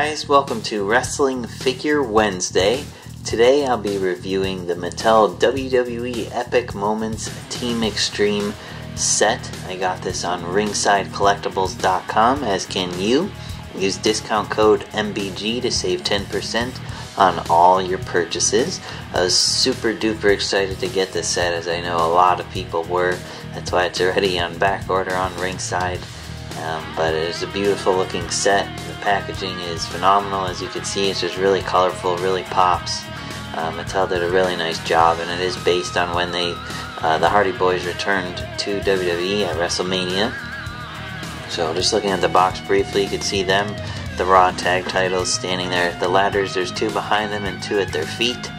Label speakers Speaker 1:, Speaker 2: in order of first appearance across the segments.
Speaker 1: guys, welcome to Wrestling Figure Wednesday. Today I'll be reviewing the Mattel WWE Epic Moments Team Extreme set. I got this on ringsidecollectibles.com, as can you. Use discount code MBG to save 10% on all your purchases. I was super duper excited to get this set, as I know a lot of people were. That's why it's already on back order on Ringside. But it is a beautiful looking set. The packaging is phenomenal. As you can see, it's just really colorful, really pops. Mattel did a really nice job, and it is based on when the Hardy Boys returned to WWE at WrestleMania. So just looking at the box briefly, you can see them, the Raw tag titles standing there at the ladders. There's two behind them and two at their feet.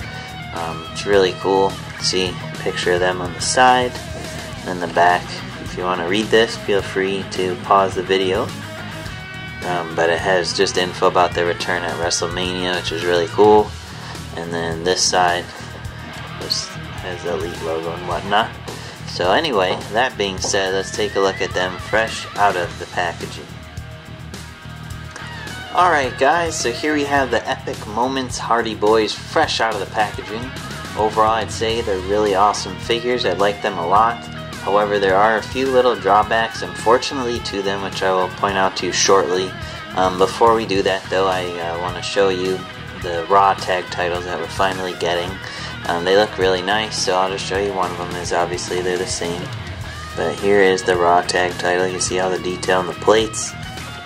Speaker 1: It's really cool. See a picture of them on the side and then the back. If you want to read this, feel free to pause the video. But it has just info about their return at WrestleMania, which is really cool. And then this side just has the Elite logo and whatnot. So anyway, that being said, let's take a look at them fresh out of the packaging. Alright guys, so here we have the Epic Moments Hardy Boys fresh out of the packaging. Overall, I'd say they're really awesome figures. I like them a lot. However, there are a few little drawbacks, unfortunately, to them, which I will point out to you shortly. Before we do that, though, I want to show you the Raw tag titles that we're finally getting. They look really nice, so I'll just show you one of them, as obviously they're the same. But here is the Raw tag title. You see all the detail in the plates.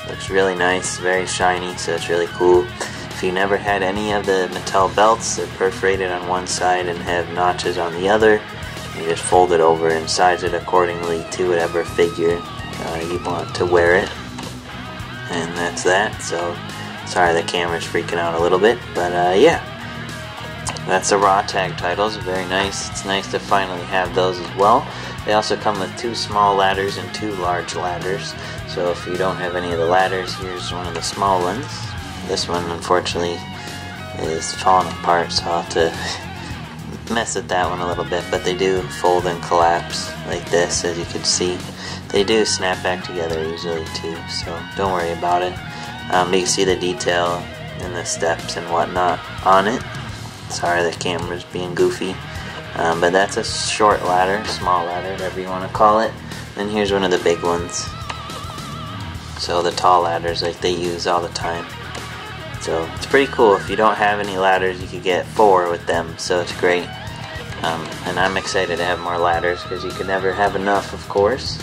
Speaker 1: Looks really nice, very shiny, so it's really cool. If you never had any of the Mattel belts, they're perforated on one side and have notches on the other. You just fold it over and size it accordingly to whatever figure you want to wear it. And that's that. So, sorry the camera's freaking out a little bit. But yeah, that's the Raw tag titles. Very nice. It's nice to finally have those as well. They also come with 2 small ladders and 2 large ladders. So if you don't have any of the ladders, here's one of the small ones. This one, unfortunately, is falling apart, so I'll have to mess with that one a little bit, but they do fold and collapse like this, as you can see. They do snap back together usually too, so don't worry about it. You can see the detail and the steps and whatnot on it. Sorry, the camera's being goofy. But that's a short ladder, small ladder, whatever you want to call it. And here's one of the big ones. So the tall ladders like they use all the time. So it's pretty cool. If you don't have any ladders, you could get 4 with them, so it's great. And I'm excited to have more ladders, because you can never have enough, of course.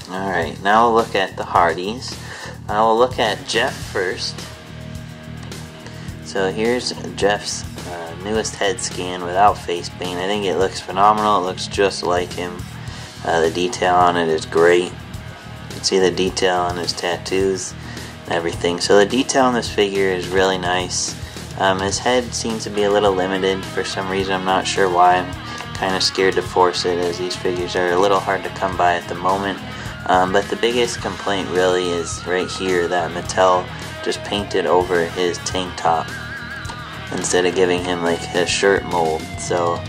Speaker 1: Alright, now we'll look at the Hardys. We'll look at Jeff first. So here's Jeff's newest head scan without face paint. I think it looks phenomenal. It looks just like him. The detail on it is great. You can see the detail on his tattoos and everything. So the detail on this figure is really nice. His head seems to be a little limited for some reason. I'm not sure why. I'm kind of scared to force it, as these figures are a little hard to come by at the moment. But the biggest complaint really is right here, that Mattel just painted over his tank top instead of giving him like his shirt mold. So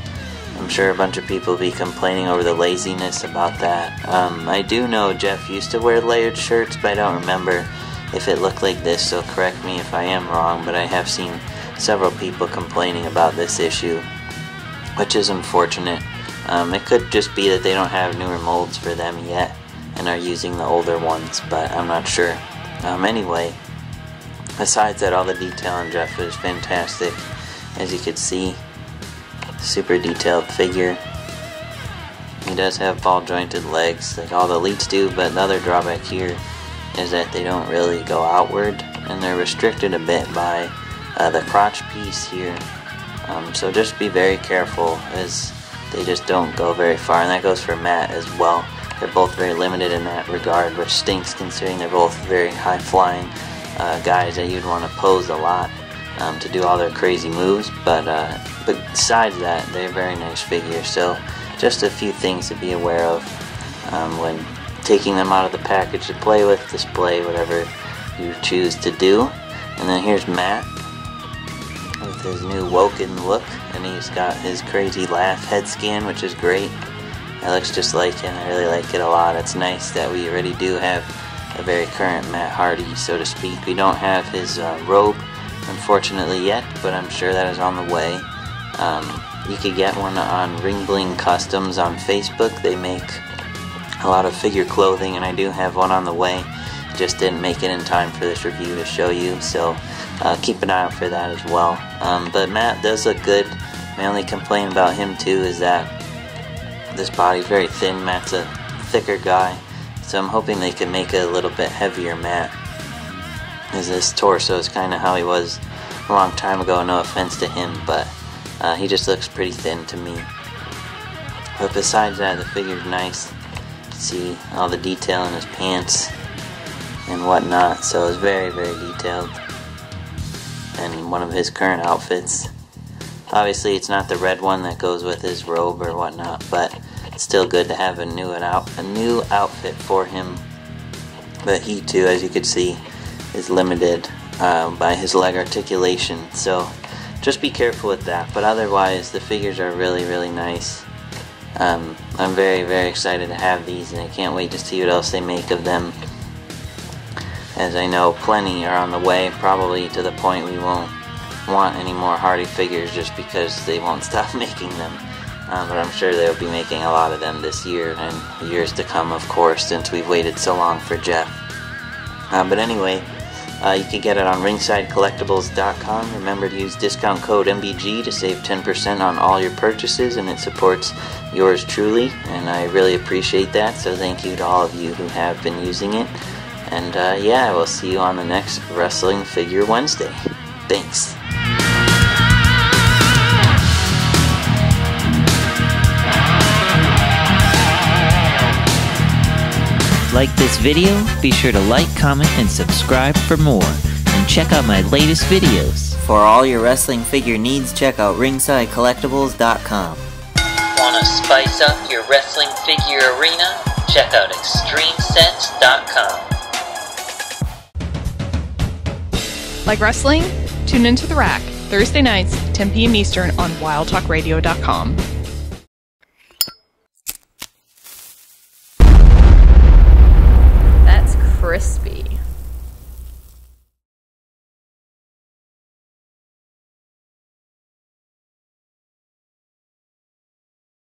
Speaker 1: I'm sure a bunch of people will be complaining over the laziness about that. I do know Jeff used to wear layered shirts, but I don't remember if it looked like this, so correct me if I am wrong, but I have seen several people complaining about this issue, which is unfortunate. It could just be that they don't have newer molds for them yet and are using the older ones, but I'm not sure. Anyway, besides that, all the detail on Jeff is fantastic. As you can see, super detailed figure. He does have ball jointed legs like all the elites do, but the other drawback here is that they don't really go outward, and they're restricted a bit by the crotch piece here. So just be very careful, as they just don't go very far, and that goes for Matt as well. They're both very limited in that regard, which stinks considering they're both very high flying guys that you'd want to pose a lot to do all their crazy moves, but besides that, they're very nice figures. So just a few things to be aware of when taking them out of the package to play with, display, whatever you choose to do. And then here's Matt with his new Woken look, and he's got his crazy laugh head scan, which is great. It looks just like him. I really like it a lot. It's nice that we already do have a very current Matt Hardy, so to speak. We don't have his robe, unfortunately, yet, but I'm sure that is on the way. You could get one on Ring Bling Customs on Facebook. They make a lot of figure clothing, and I do have one on the way. Just didn't make it in time for this review to show you, so keep an eye out for that as well. But Matt does look good. My only complaint about him too is that this body's very thin. Matt's a thicker guy, so I'm hoping they can make a little bit heavier Matt, as this torso is kind of how he was a long time ago. No offense to him, but he just looks pretty thin to me. But besides that, the figure's nice. See all the detail in his pants and whatnot, so it's very, very detailed. And one of his current outfits. Obviously, it's not the red one that goes with his robe or whatnot, but it's still good to have a new outfit for him. But he too, as you can see, is limited by his leg articulation, so just be careful with that. But otherwise, the figures are really, really nice. I'm very, very excited to have these, and I can't wait to see what else they make of them, as I know plenty are on the way, probably to the point we won't want any more Hardy figures just because they won't stop making them. But I'm sure they'll be making a lot of them this year and years to come, of course, since we've waited so long for Jeff. But anyway, you can get it on ringsidecollectibles.com. Remember to use discount code MBG to save 10% on all your purchases, and it supports yours truly, and I really appreciate that, so thank you to all of you who have been using it. And yeah, I will see you on the next Wrestling Figure Wednesday. Thanks.
Speaker 2: Like this video? Be sure to like, comment, and subscribe for more. And check out my latest videos.
Speaker 3: For all your wrestling figure needs, check out ringsidecollectibles.com.
Speaker 2: Want to spice up your wrestling figure arena? Check out extremesets.com.
Speaker 4: Like wrestling? Tune into The Rack, Thursday nights, 10 p.m. Eastern on wildtalkradio.com.